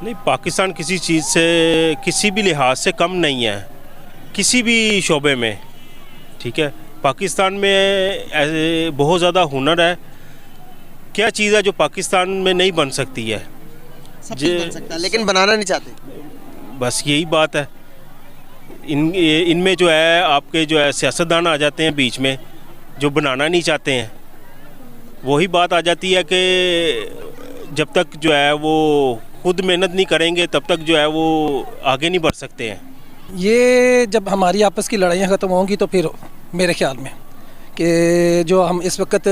नहीं, पाकिस्तान किसी चीज़ से किसी भी लिहाज से कम नहीं है, किसी भी शोबे में। ठीक है, पाकिस्तान में ऐसे बहुत ज़्यादा हुनर है। क्या चीज़ है जो पाकिस्तान में नहीं बन सकती है? सब कुछ बन सकता है लेकिन बनाना नहीं चाहते। बस यही बात है। इनमें जो है आपके जो है सियासतदान आ जाते हैं बीच में, जो बनाना नहीं चाहते हैं। वही बात आ जाती है कि जब तक जो है वो खुद मेहनत नहीं करेंगे तब तक जो है वो आगे नहीं बढ़ सकते हैं। ये जब हमारी आपस की लड़ाइयाँ ख़त्म होंगी तो फिर मेरे ख्याल में कि जो हम इस वक्त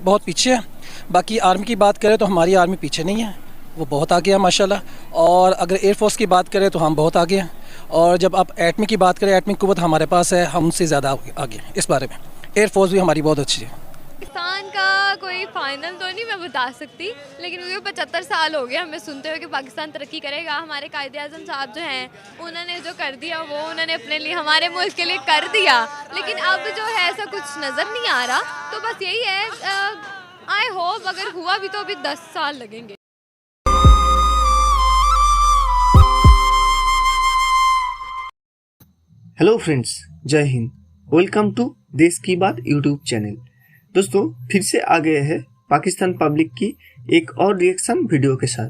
बहुत पीछे हैं। बाकी आर्मी की बात करें तो हमारी आर्मी पीछे नहीं है, वो बहुत आगे है माशाल्लाह। और अगर एयरफोर्स की बात करें तो हम बहुत आगे हैं। और जब आप एटमी की बात करें, एटमी कुव्वत हमारे पास है, हमसे ज़्यादा आगे हैं इस बारे में। एयरफोर्स भी हमारी बहुत अच्छी है। पाकिस्तान का कोई फाइनल तो नहीं मैं बता सकती, लेकिन मुझे 75 साल हो गए हमें सुनते हुए कि पाकिस्तान तरक्की करेगा। हमारे कायदे आज़म साहब जो हैं उन्होंने जो कर दिया वो उन्होंने अपने लिए, हमारे मुल्क के लिए कर दिया, लेकिन अब जो है ऐसा कुछ नज़र नहीं आ रहा। तो बस यही है, आई होप अगर हुआ भी तो अभी 10 साल लगेंगे। हेलो फ्रेंड्स, जय हिंद। वेलकम टू देश की बात यूट्यूब चैनल। दोस्तों, फिर से आ गए हैं पाकिस्तान पब्लिक की एक और रिएक्शन वीडियो के साथ।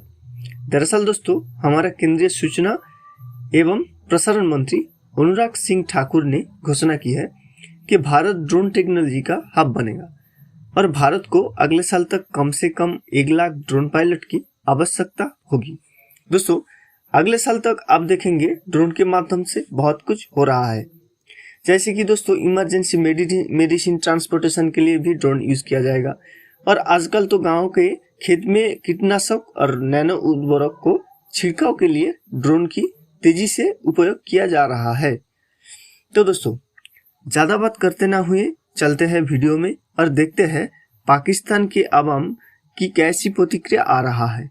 दरअसल दोस्तों, हमारा केंद्रीय सूचना एवं प्रसारण मंत्री अनुराग सिंह ठाकुर ने घोषणा की है कि भारत ड्रोन टेक्नोलॉजी का हब बनेगा और भारत को अगले साल तक कम से कम 1 लाख ड्रोन पायलट की आवश्यकता होगी। दोस्तों, अगले साल तक आप देखेंगे ड्रोन के माध्यम से बहुत कुछ हो रहा है। जैसे कि दोस्तों, इमरजेंसी मेडिसिन ट्रांसपोर्टेशन के लिए भी ड्रोन यूज किया जाएगा। और आजकल तो गाँव के खेत में कीटनाशक और नैनो उर्वरक को छिड़काव के लिए ड्रोन की तेजी से उपयोग किया जा रहा है। तो दोस्तों, ज्यादा बात करते ना हुए चलते हैं वीडियो में और देखते हैं पाकिस्तान के आवाम की कैसी प्रतिक्रिया आ रहा है।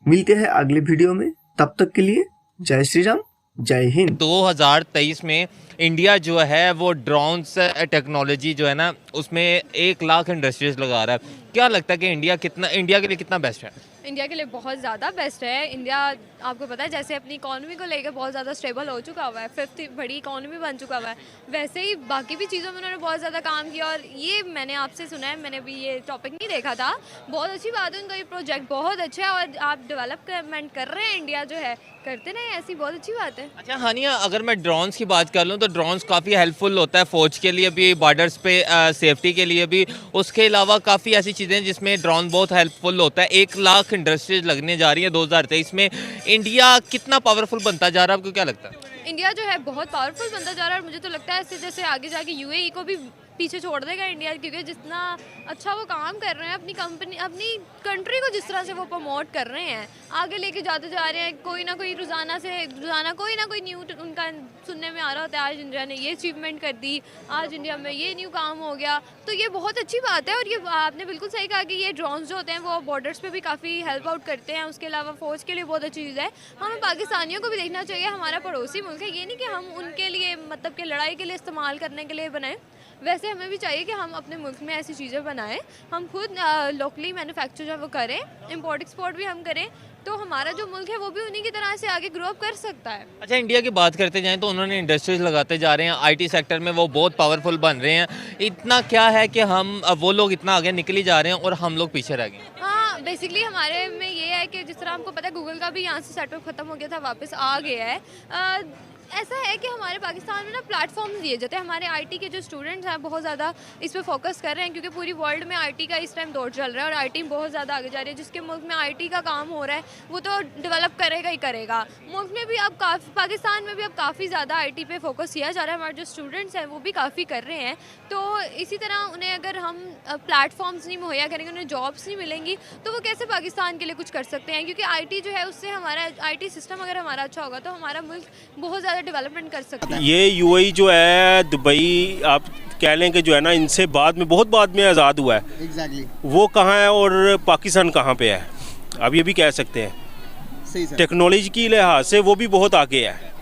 मिलते हैं अगले वीडियो में, तब तक के लिए जय श्री राम, जय हिंद। 2023 में इंडिया जो है वो ड्रोन्स टेक्नोलॉजी जो है ना उसमें 1 लाख इंडस्ट्रीज लगा रहा है। क्या लगता है कि इंडिया के लिए कितना बेस्ट है? इंडिया के लिए बहुत ज़्यादा बेस्ट है। इंडिया आपको पता है जैसे अपनी इकॉनमी को लेकर बहुत ज़्यादा स्टेबल हो चुका हुआ है, 5th बड़ी इकॉनमी बन चुका हुआ है, वैसे ही बाकी भी चीज़ों में उन्होंने बहुत ज़्यादा काम किया। और ये मैंने आपसे सुना है, मैंने भी ये टॉपिक नहीं देखा था। बहुत अच्छी बात है, उनका ये प्रोजेक्ट बहुत अच्छा है और आप डेवलपमेंट कर रहे हैं, इंडिया जो है करते नहीं, ऐसी बहुत अच्छी बात है। अच्छा हानिया, अगर मैं ड्रोन्स की बात कर लूँ तो ड्रोन्स काफ़ी हेल्पफुल होता है फ़ौज के लिए भी, बॉर्डर्स पे सेफ्टी के लिए भी। उसके अलावा काफ़ी ऐसी चीज़ें जिसमें ड्रोन बहुत हेल्पफुल होता है। 1 लाख इंडस्ट्रीज लगने जा रही है 2023 में। इंडिया कितना पावरफुल बनता जा रहा है, आपको क्या लगता है? इंडिया जो है बहुत पावरफुल बनता जा रहा है और मुझे तो लगता है इससे जैसे आगे जाके यूएई को भी पीछे छोड़ देगा इंडिया, क्योंकि जितना अच्छा वो काम कर रहे हैं, अपनी कंट्री को जिस तरह से वो प्रमोट कर रहे हैं, आगे लेके जाते जा रहे हैं। कोई ना कोई रोज़ाना कोई ना कोई न्यूज़ उनका सुनने में आ रहा होता है, आज इंडिया ने ये अचीवमेंट कर दी, आज इंडिया में ये न्यू काम हो गया। तो ये बहुत अच्छी बात है। और ये आपने बिल्कुल सही कहा कि ये ड्रोन्स जो होते हैं वो बॉर्डर्स पे भी काफ़ी हेल्प आउट करते हैं। उसके अलावा फ़ौज के लिए बहुत अच्छी चीज़ है। हमें पाकिस्तानियों को भी देखना चाहिए, हमारा पड़ोसी मुल्क है, ये नहीं कि हम उनके लिए मतलब कि लड़ाई के लिए इस्तेमाल करने के लिए बनाएं। वैसे हमें भी चाहिए कि हम अपने मुल्क में ऐसी चीज़ें बनाएं, हम खुद लोकली मैन्युफैक्चर जो वो करें, इंपोर्ट एक्सपोर्ट भी हम करें, तो हमारा जो मुल्क है वो भी उन्हीं की तरह से आगे ग्रो अप कर सकता है। अच्छा, इंडिया की बात करते जाएं तो उन्होंने इंडस्ट्रीज लगाते जा रहे हैं, आईटी सेक्टर में वो बहुत पावरफुल बन रहे हैं। इतना क्या है कि हम वो लोग इतना आगे निकल जा रहे हैं और हम लोग पीछे रह गए? हाँ, बेसिकली हमारे में ये है कि जिस तरह हमको पता है गूगल का भी यहाँ से सेटअप खत्म हो गया था, वापस आ गया है। ऐसा है कि हमारे पाकिस्तान में ना प्लेटफॉर्म दिए जाते हैं। हमारे आईटी के जो स्टूडेंट्स हैं बहुत ज़्यादा इस पे फोकस कर रहे हैं, क्योंकि पूरी वर्ल्ड में आईटी का इस टाइम दौर चल रहा है और आईटी बहुत ज़्यादा आगे जा रही है। जिसके मुल्क में आईटी का काम हो रहा है वो तो डेवलप करेगा ही करेगा। मुल्क में भी अब पाकिस्तान में भी अब काफ़ी ज़्यादा आईटी पे फोकस किया जा रहा है। हमारे जो स्टूडेंट्स हैं वो भी काफ़ी कर रहे हैं। तो इसी तरह उन्हें अगर हम प्लेटफॉर्म्स नहीं मुहैया करेंगे, उन्हें जॉब्स नहीं मिलेंगी, तो वो कैसे पाकिस्तान के लिए कुछ कर सकते हैं? क्योंकि आईटी जो है उससे हमारा आईटी सिस्टम अगर हमारा अच्छा होगा तो हमारा मुल्क बहुत ज़्यादा डेवलपमेंट कर सकता है। ये यूएई जो है, दुबई आप कह लें कि जो है ना, इनसे बाद में आज़ाद हुआ है। एग्जैक्टली। वो कहाँ है और पाकिस्तान कहाँ पे है, अब ये भी कह सकते हैं। सही सर। टेक्नोलॉजी की लिहाज से वो भी बहुत आगे है।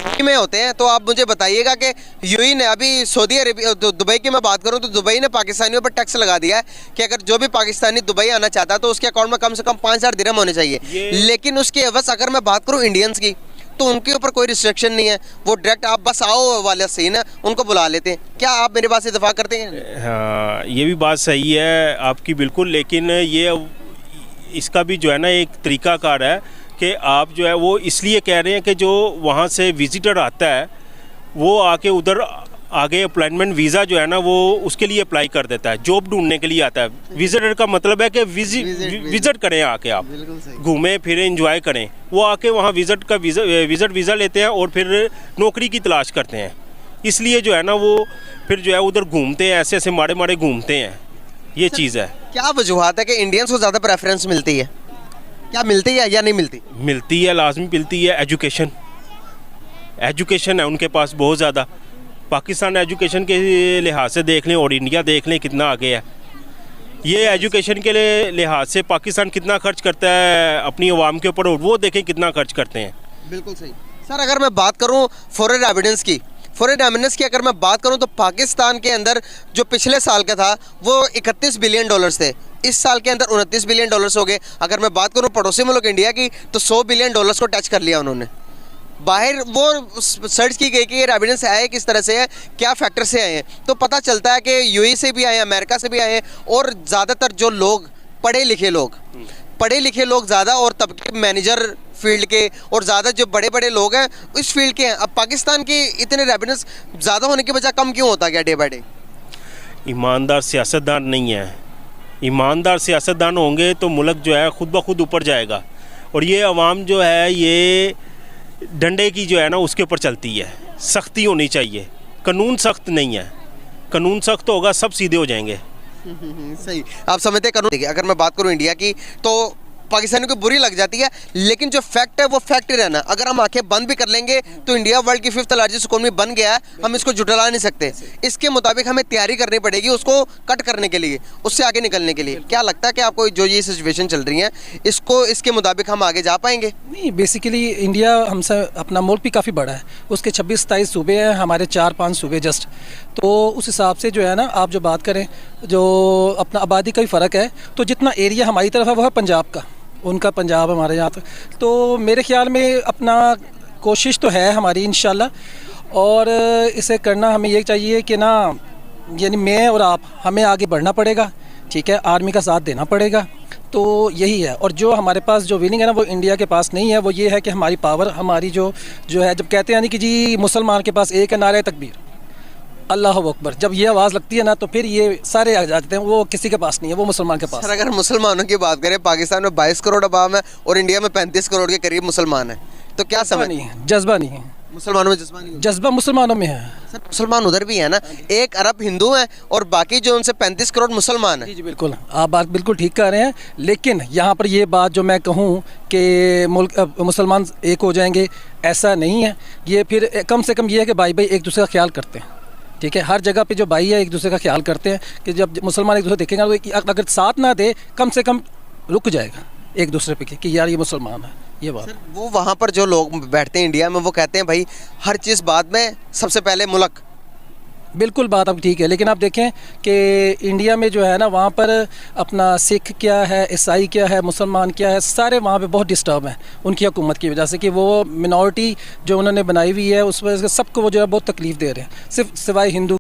में होते हैं, तो आप मुझे बताइएगा कि यूएई ने अभी सऊदी अरेबिया दुबई की मैं बात करूं तो दुबई ने पाकिस्तानियों पर टैक्स लगा दिया है कि अगर जो भी पाकिस्तानी दुबई आना चाहता है तो उसके अकाउंट में कम से कम 5,000 दिरहम होने चाहिए। लेकिन उसके एवज अगर मैं बात करूं इंडियंस की तो उनके ऊपर कोई रिस्ट्रिक्शन नहीं है, वो डायरेक्ट आप बस आओ वाला सीन है, उनको बुला लेते हैं। क्या आप मेरे बात से इत्तेफाक करते हैं? हाँ, ये भी बात सही है आपकी बिल्कुल, लेकिन ये इसका भी जो है ना एक तरीकाकार है कि आप जो है वो इसलिए कह रहे हैं कि जो वहाँ से विजिटर आता है वो आके उधर आगे अपॉइंटमेंट वीज़ा जो है ना वो उसके लिए अप्लाई कर देता है, जॉब ढूंढने के लिए आता है। विजिटर का मतलब है कि विजिट करें, आके आप घूमें फिरें एंजॉय करें। वो आके वहाँ विजिट वीज़ा लेते हैं और फिर नौकरी की तलाश करते हैं। इसलिए जो है ना वो फिर जो है उधर घूमते हैं, ऐसे ऐसे माड़े माड़े घूमते हैं। ये चीज़ है। क्या वजूहत है कि इंडियंस को ज़्यादा प्रेफरेंस मिलती है? क्या मिलती है या नहीं मिलती? मिलती है, लाजमी मिलती है। एजुकेशन है उनके पास बहुत ज़्यादा। पाकिस्तान एजुकेशन के लिहाज से देख लें और इंडिया देख लें कितना आगे है। ये एजुकेशन के लिहाज से पाकिस्तान कितना खर्च करता है अपनी आवाम के ऊपर, और वो देखें कितना खर्च करते हैं। बिल्कुल सही। सर अगर मैं बात करूं फॉरेन एविडेंस की अगर मैं बात करूं तो पाकिस्तान के अंदर जो पिछले साल का था वो 31 बिलियन डॉलर्स थे, इस साल के अंदर 29 बिलियन डॉलर्स हो गए। अगर मैं बात करूं पड़ोसी मुल्क इंडिया की तो 100 बिलियन डॉलर्स को टच कर लिया उन्होंने। बाहर वो सर्च की गई कि ये एविडेंस आए किस तरह से है, क्या फैक्टर से आए हैं, तो पता चलता है कि यूएई से भी आए हैं, अमेरिका से भी आए हैं, और ज़्यादातर जो लोग पढ़े लिखे लोग ज़्यादा, और तबके मैनेजर फील्ड के और ज़्यादा जो बड़े बड़े लोग हैं इस फील्ड के हैं। अब पाकिस्तान की इतने एविडेंस ज़्यादा होने के बजाय कम क्यों होता गया डे बाय डे? ईमानदार सियासतदान नहीं है। ईमानदार सियासतदान होंगे तो मुल्क जो है खुद ब खुद ऊपर जाएगा, और ये अवाम जो है ये डंडे की जो है ना उसके ऊपर चलती है। सख्ती होनी चाहिए, कानून सख्त नहीं है। कानून सख्त होगा सब सीधे हो जाएंगे। सही, आप समझते हैं कानून। देखिए अगर मैं बात करूं इंडिया की तो पाकिस्तानियों को बुरी लग जाती है, लेकिन जो फैक्ट है वो फैक्ट ही रहना। अगर हम आंखें बंद भी कर लेंगे तो इंडिया वर्ल्ड की 5th लार्जेस्ट इकोनॉमी बन गया है, हम इसको जुटला नहीं सकते। इसके मुताबिक हमें तैयारी करनी पड़ेगी उसको कट करने के लिए, उससे आगे निकलने के लिए। क्या लगता है कि आपको जो ये सिचुएशन चल रही है इसके मुताबिक हम आगे जा पाएंगे? नहीं, बेसिकली इंडिया हमसे, अपना मुल्क भी काफ़ी बड़ा है, उसके 26-27 सूबे हैं, हमारे 4-5 सूबे जस्ट। तो उस हिसाब से जो है ना आप जो बात करें, जो अपना आबादी का भी फ़र्क है, तो जितना एरिया हमारी तरफ है वो है पंजाब का, उनका पंजाब हमारे यहाँ तक। तो मेरे ख्याल में अपना कोशिश तो है हमारी इंशाल्लाह, और इसे करना हमें ये चाहिए कि ना, यानी मैं और आप, हमें आगे बढ़ना पड़ेगा, ठीक है, आर्मी का साथ देना पड़ेगा। तो यही है। और जो हमारे पास जो विनिंग है ना वो इंडिया के पास नहीं है, वो ये है कि हमारी पावर, हमारी जो है, जब कहते हैं यानी कि जी मुसलमान के पास एक है नारे तकबीर, अल्लाह अकबर, जब ये आवाज़ लगती है ना तो फिर ये सारे आ जाते हैं, वो किसी के पास नहीं है, वो मुसलमान के पास। सर अगर मुसलमानों की बात करें, पाकिस्तान में 22 करोड़ आबाम है और इंडिया में 35 करोड़ के करीब मुसलमान है, तो क्या समझ नहीं है? जज्बा नहीं है मुसलमानों में, जज्बा मुसलमानों में है। सर मुसलमान उधर भी है ना, 1 अरब हिंदू हैं और बाकी जो उनसे 35 करोड़ मुसलमान हैं। जी बिल्कुल, आप बात बिल्कुल ठीक कर रहे हैं, लेकिन यहाँ पर ये बात जो मैं कहूँ कि मुल्क मुसलमान एक हो जाएंगे, ऐसा नहीं है। ये फिर कम से कम ये है कि भाई एक दूसरे का ख्याल करते हैं, ठीक है, हर जगह पे जो भाई है एक दूसरे का ख्याल करते हैं, कि जब मुसलमान एक दूसरे देखेंगे तो अगर साथ ना दे कम से कम रुक जाएगा एक दूसरे पे कि यार ये मुसलमान है। ये बात सर, वो वहाँ पर जो लोग बैठते हैं इंडिया में वो कहते हैं भाई हर चीज़ बाद में, सबसे पहले मुल्क। बिल्कुल बात अब ठीक है, लेकिन आप देखें कि इंडिया में जो है ना वहाँ पर अपना सिख क्या है, ईसाई क्या है, मुसलमान क्या है, सारे वहाँ पे बहुत डिस्टर्ब हैं उनकी हुकूमत की वजह से, कि वो मिनॉरिटी जो उन्होंने बनाई हुई है उस वजह से सबको वो जो है बहुत तकलीफ़ दे रहे हैं, सिर्फ सिवाय हिंदू